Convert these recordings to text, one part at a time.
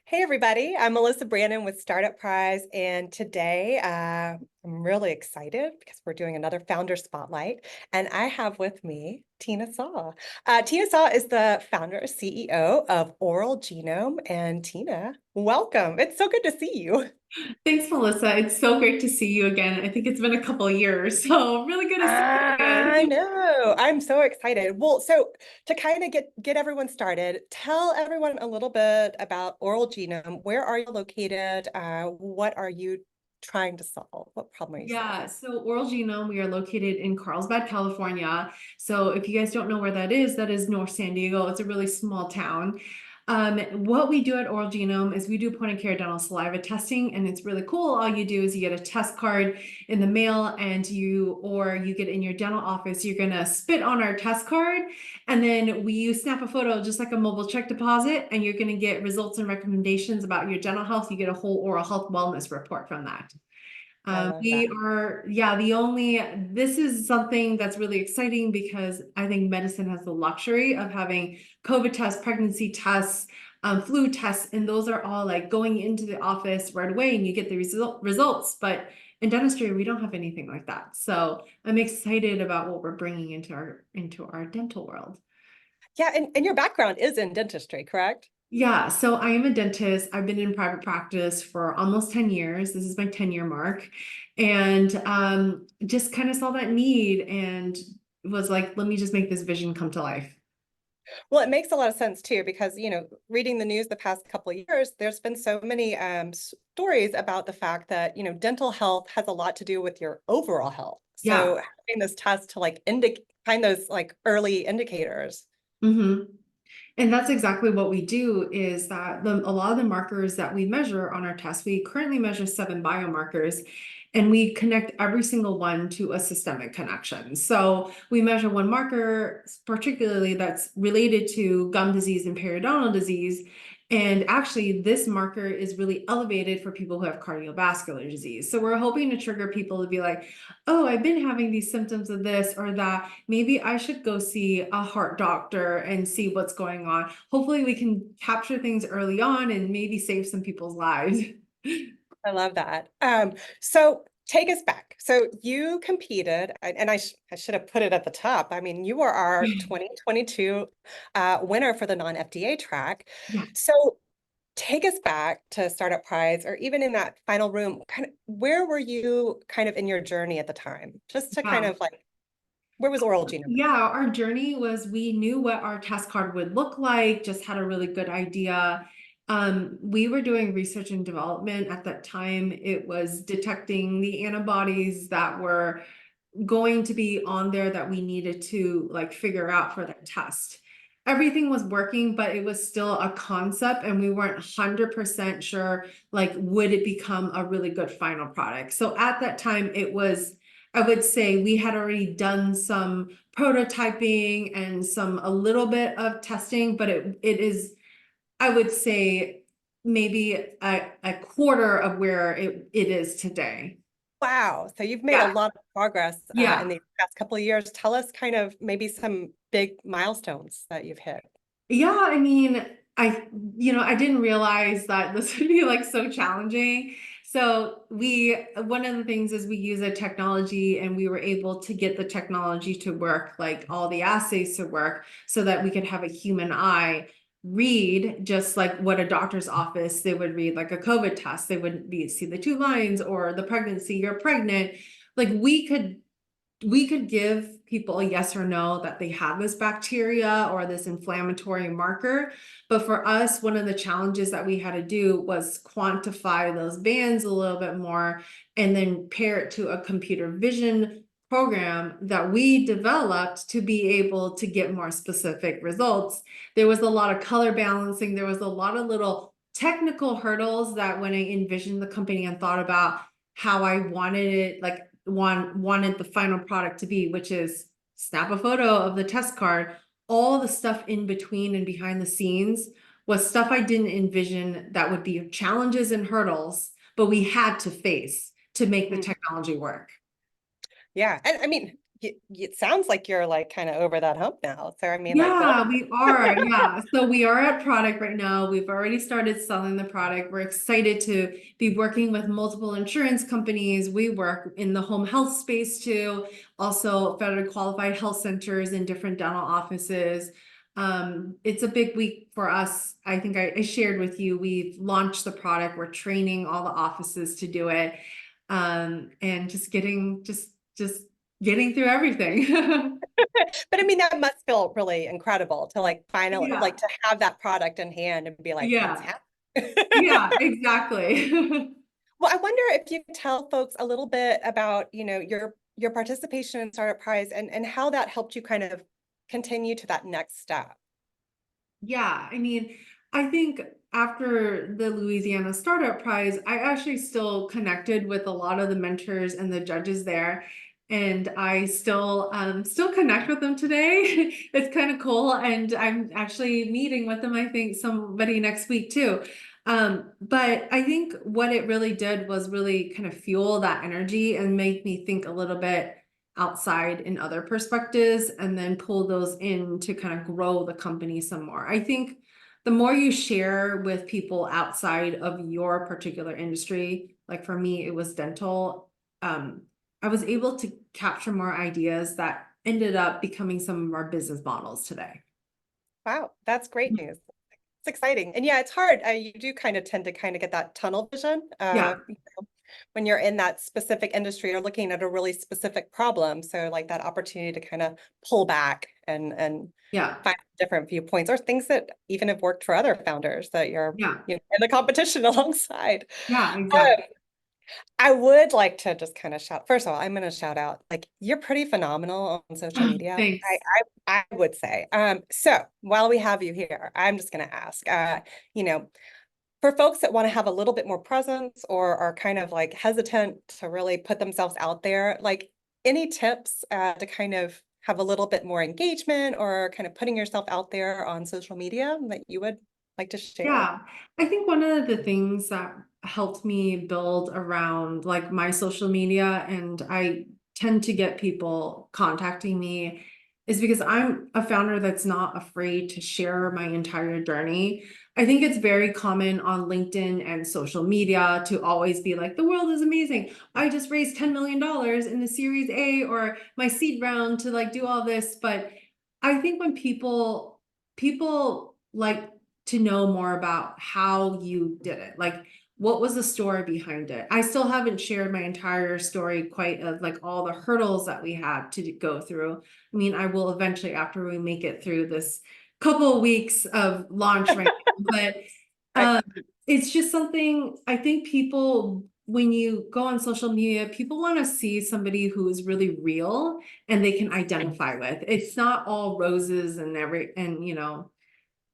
Hey everybody, I'm Melissa Brandon with Startup Prize, and today I'm really excited because we're doing another founder spotlight, and I have with me Tina Saw. Tina Saw is the founder and CEO of Oral Genome, and Tina, welcome. It's so good to see you. Thanks, Melissa. It's so great to see you again. I think it's been a couple of years, so really good to see you I again. know. I'm so excited. Well, so to kind of get everyone started, tell everyone a little bit about Oral Genome. Where are you located? What are you trying to solve? What problem are you Yeah, solving? so Oral Genome, we are located in Carlsbad, California. So if you guys don't know where that is North San Diego. It's a really small town. What we do at Oral Genome is we do point of care dental saliva testing, and it's really cool. All you do is you get a test card in the mail, and you get in your dental office, you're gonna spit on our test card, and then you snap a photo just like a mobile check deposit, and you're gonna get results and recommendations about your dental health. You get a whole oral health wellness report from that. I love that. We are, yeah, this is something that's really exciting because I think medicine has the luxury of having COVID tests, pregnancy tests, flu tests, and those are all like going into the office right away and you get the results. But in dentistry, we don't have anything like that. So I'm excited about what we're bringing into our dental world. Yeah, and your background is in dentistry, correct? Yeah, so I am a dentist. I've been in private practice for almost 10 years. This is my 10-year mark. And just kind of saw that need and was like, let me just make this vision come to life. Well, it makes a lot of sense too, because reading the news the past couple of years, there's been so many stories about the fact that dental health has a lot to do with your overall health. Yeah. So having this test to like indicate find those like early indicators. hmm And that's exactly what we do is that a lot of the markers that we measure on our test, we currently measure 7 biomarkers, and we connect every single one to a systemic connection. So we measure one marker, particularly that's related to gum disease and periodontal disease. And actually, this marker is really elevated for people who have cardiovascular disease. So we're hoping to trigger people to be like, oh, I've been having these symptoms of this or that. Maybe I should go see a heart doctor and see what's going on. Hopefully, we can capture things early on and maybe save some people's lives. I love that. So take us back. So you competed, and I should have put it at the top. I mean, you were our 2022 winner for the non-FDA track. Yeah. So take us back to Startup Prize, or even in that final room. Kind of, where were you kind of in your journey at the time? Just to kind Yeah. of like, where was Oral Genome? Yeah, our journey was we knew what our test card would look like, just had a really good idea. We were doing research and development at that time. It was detecting the antibodies that were going to be on there that we needed to like figure out for that test. Everything was working, but it was still a concept and we weren't 100% sure like would it become a really good final product. So at that time it was, I would say we had already done some prototyping and a little bit of testing, but it is, I would say maybe a quarter of where it is today. Wow. So you've made a Yeah. lot of progress in Yeah. the past couple of years. Tell us kind of maybe some big milestones that you've hit. Yeah, I mean, I didn't realize that this would be like so challenging. So one of the things is we use a technology and we were able to get the technology to work, like all the assays to work so that we could have a human eye read just like what a doctor's office, they would read like a COVID test. They would be see the 2 lines or the pregnancy, you're pregnant. Like we could give people a yes or no that they have this bacteria or this inflammatory marker. But for us, one of the challenges that we had to do was quantify those bands a little bit more and then pair it to a computer vision program that we developed to be able to get more specific results. There was a lot of color balancing. There was a lot of little technical hurdles that when I envisioned the company and thought about how I wanted it, like wanted the final product to be, which is snap a photo of the test card. All the stuff in between and behind the scenes was stuff I didn't envision that would be challenges and hurdles, but we had to face to make the Mm. technology work. Yeah. And I mean, it sounds like you're like kind of over that hump now. So I mean, like Yeah, building. we are. Yeah. So we are at product right now. We've already started selling the product. We're excited to be working with multiple insurance companies. We work in the home health space too, also federally qualified health centers and different dental offices. It's a big week for us. I think I shared with you, we've launched the product. We're training all the offices to do it. And just getting through everything. But I mean, that must feel really incredible to like finally like Yeah. to have that product in hand and be like, what's Yeah. happening? Yeah, exactly. Well, I wonder if you could tell folks a little bit about, your participation in Startup Prize and how that helped you kind of continue to that next step. Yeah, I mean, I think after the Louisiana Startup Prize, I actually still connected with a lot of the mentors and the judges there. And I still connect with them today. It's kind of cool. And I'm actually meeting with them, I think, somebody next week too. But I think what it really did was really kind of fuel that energy and make me think a little bit outside in other perspectives and then pull those in to kind of grow the company some more. I think the more you share with people outside of your particular industry, like for me, it was dental, I was able to capture more ideas that ended up becoming some of our business models today. Wow, that's great news. It's exciting. And yeah, it's hard. You do kind of tend to kind of get that tunnel vision Yeah, when you're in that specific industry or looking at a really specific problem. So like that opportunity to kind of pull back and yeah, find different viewpoints or things that even have worked for other founders that you're, yeah, in the competition alongside. yeah, Um, exactly. I would like to just kind of shout, first of all, I'm going to shout out, like, you're pretty phenomenal on social media. Thanks. I would say. So while we have you here, I'm just going to ask, you know, for folks that want to have a little bit more presence or are kind of like hesitant to really put themselves out there, like any tips to kind of have a little bit more engagement or kind of putting yourself out there on social media that you would like to share? Yeah, I think one of the things that helped me build around like my social media, and I tend to get people contacting me, is because I'm a founder that's not afraid to share my entire journey. I think it's very common on LinkedIn and social media to always be like, the world is amazing. I just raised $10 million in the Series A or my seed round to like do all this. But I think when people like to know more about how you did it. Like, what was the story behind it? I still haven't shared my entire story quite of like all the hurdles that we had to go through. I mean, I will eventually after we make it through this couple of weeks of launch right now, but Right. um, it's just something I think people when you go on social media, people want to see somebody who is really real and they can identify with. It's not all roses and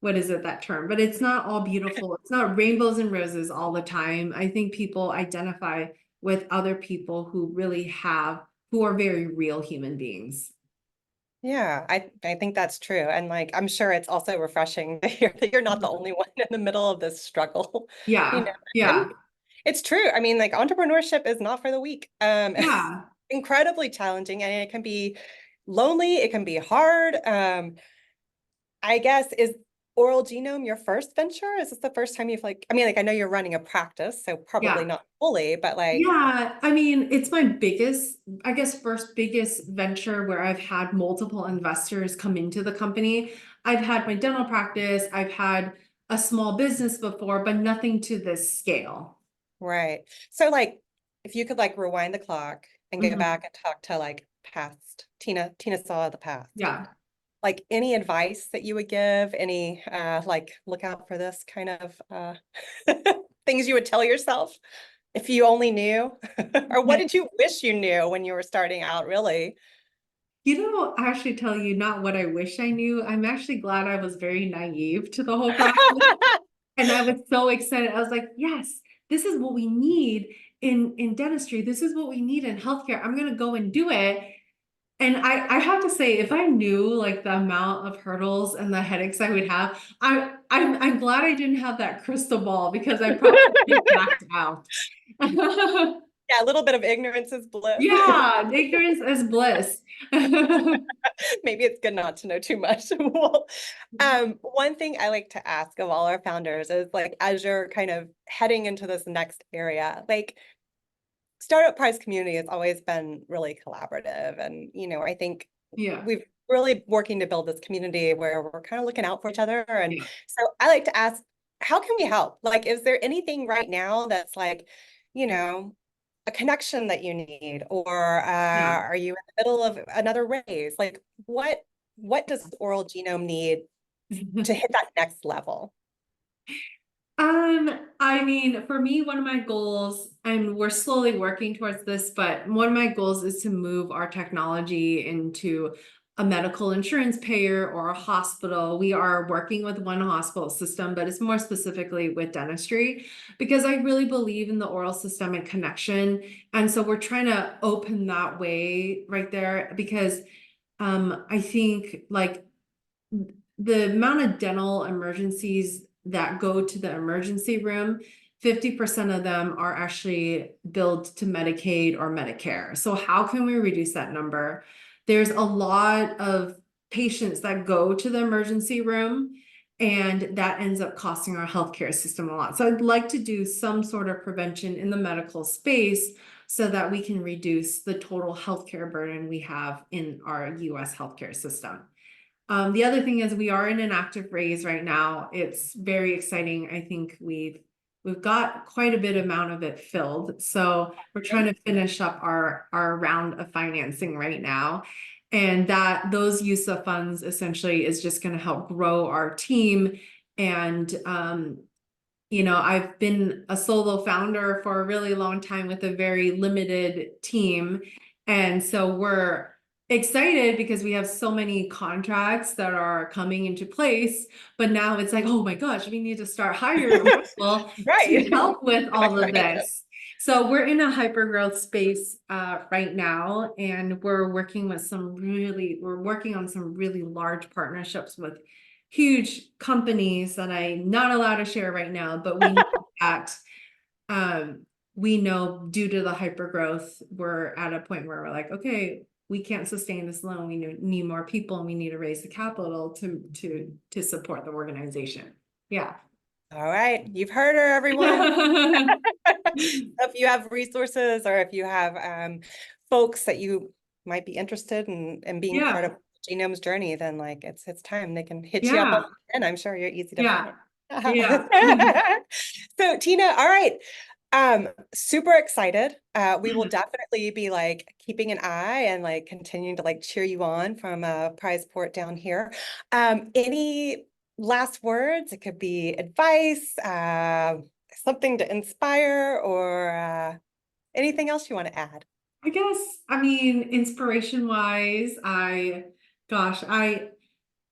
what is it, that term? But it's not all beautiful. It's not rainbows and roses all the time. I think people identify with other people who are very real human beings. Yeah, I think that's true. And like I'm sure it's also refreshing to hear that you're not the only one in the middle of this struggle. You know, Yeah, and yeah, it's true. I mean, like entrepreneurship is not for the weak. yeah. Incredibly challenging and it can be lonely, it can be hard. I guess is Oral Genome your first venture? Is this the first time you've like, I mean, like I know you're running a practice, so probably Yeah. not fully, but like, Yeah, I mean, it's my biggest, I guess, first biggest venture where I've had multiple investors come into the company. I've had my dental practice, I've had a small business before, but nothing to this scale. right. So like if you could like rewind the clock and go Mhm. back and talk to like past Tina saw the past. Yeah. Like any advice that you would give, any like look out for this kind of things you would tell yourself if you only knew? Or what did you wish you knew when you were starting out, really? I actually tell you not what I wish I knew. I'm actually glad I was very naive to the whole process. And I was so excited. I was like, yes, this is what we need in dentistry. This is what we need in healthcare. I'm gonna go and do it. And I have to say, if I knew like the amount of hurdles and the headaches I would have, I'm glad I didn't have that crystal ball because I probably would have backed out. Yeah, a little bit of ignorance is bliss. Yeah, ignorance is bliss. Maybe it's good not to know too much. Well, one thing I like to ask of all our founders is like, as you're kind of heading into this next area, like startup prize community has always been really collaborative. And, I think Yeah, we've really working to build this community where we're kind of looking out for each other. And yeah, so I like to ask, how can we help? Like, is there anything right now that's like, you know, a connection that you need, or yeah. are you in the middle of another race? Like, what does Oral Genome need to hit that next level? I mean, for me, one of my goals, and we're slowly working towards this, but one of my goals is to move our technology into a medical insurance payer or a hospital. We are working with one hospital system, but it's more specifically with dentistry because I really believe in the oral systemic connection. And so we're trying to open that way right there because I think like the amount of dental emergencies that go to the emergency room, 50% of them are actually billed to Medicaid or Medicare. So how can we reduce that number? There's a lot of patients that go to the emergency room and that ends up costing our healthcare system a lot. So I'd like to do some sort of prevention in the medical space so that we can reduce the total healthcare burden we have in our US healthcare system. The other thing is we are in an active raise right now. It's very exciting. I think we've got quite a bit amount of it filled. So we're trying to finish up our round of financing right now. And that those use of funds essentially is just going to help grow our team. And I've been a solo founder for a really long time with a very limited team. And so we're excited because we have so many contracts that are coming into place. But now it's like, oh my gosh, we need to start hiring people to Right. help with all of Right. this. So we're in a hyper growth space right now, and we're working on some really large partnerships with huge companies that I'm not allowed to share right now, but we know that we know due to the hyper growth, we're at a point where we're like, okay, we can't sustain this alone. We need more people and we need to raise the capital to support the organization. Yeah. All right, you've heard her, everyone. If you have resources or if you have folks that you might be interested in being part Yeah. of Genome's journey, then like it's time they can hit you up on Yeah. and I'm sure you're easy to Yeah. find. Yeah. So Tina, all right. Super excited. We will definitely be like keeping an eye and like continuing to like cheer you on from Prize Port down here. Any last words? It could be advice, something to inspire, or anything else you want to add? I guess, I mean, inspiration wise, gosh, I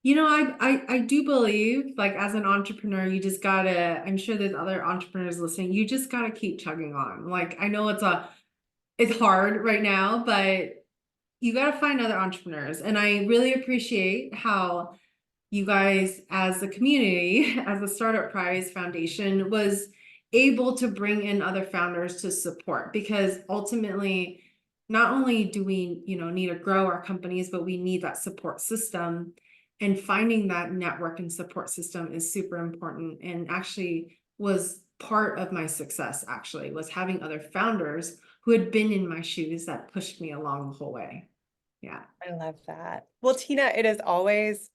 do believe like as an entrepreneur, you just gotta, I'm sure there's other entrepreneurs listening, you just gotta keep chugging on. Like, I know it's hard right now, but you gotta find other entrepreneurs. And I really appreciate how you guys as a community, as a Startup Prize Foundation, was able to bring in other founders to support because ultimately, not only do we, need to grow our companies, but we need that support system. And finding that network and support system is super important and actually was part of my success, actually, was having other founders who had been in my shoes that pushed me along the whole way. Yeah. I love that. Well, Tina, it is always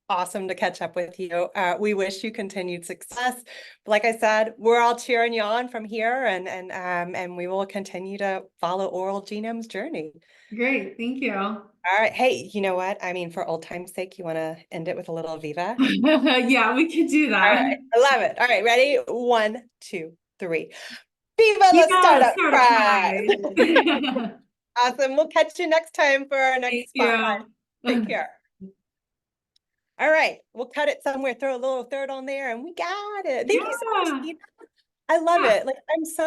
awesome to catch up with you. We wish you continued success. Like I said, we're all cheering you on from here, and we will continue to follow Oral Genome's journey. Great. Thank you. All right. Hey, you know what? I mean, for old time's sake, you want to end it with a little Viva? Yeah, we could do All that. right. I love it. All right. Ready? One, two, three. Viva the Yeah, Startup Startup Prize. Prize. Awesome. We'll catch you next time for our Thank next spotlight. you. Take care. All right. We'll cut it somewhere, throw a little third on there, and we got it. Thank you so much, Yeah. Tina. I love Yeah. it. Like, I'm so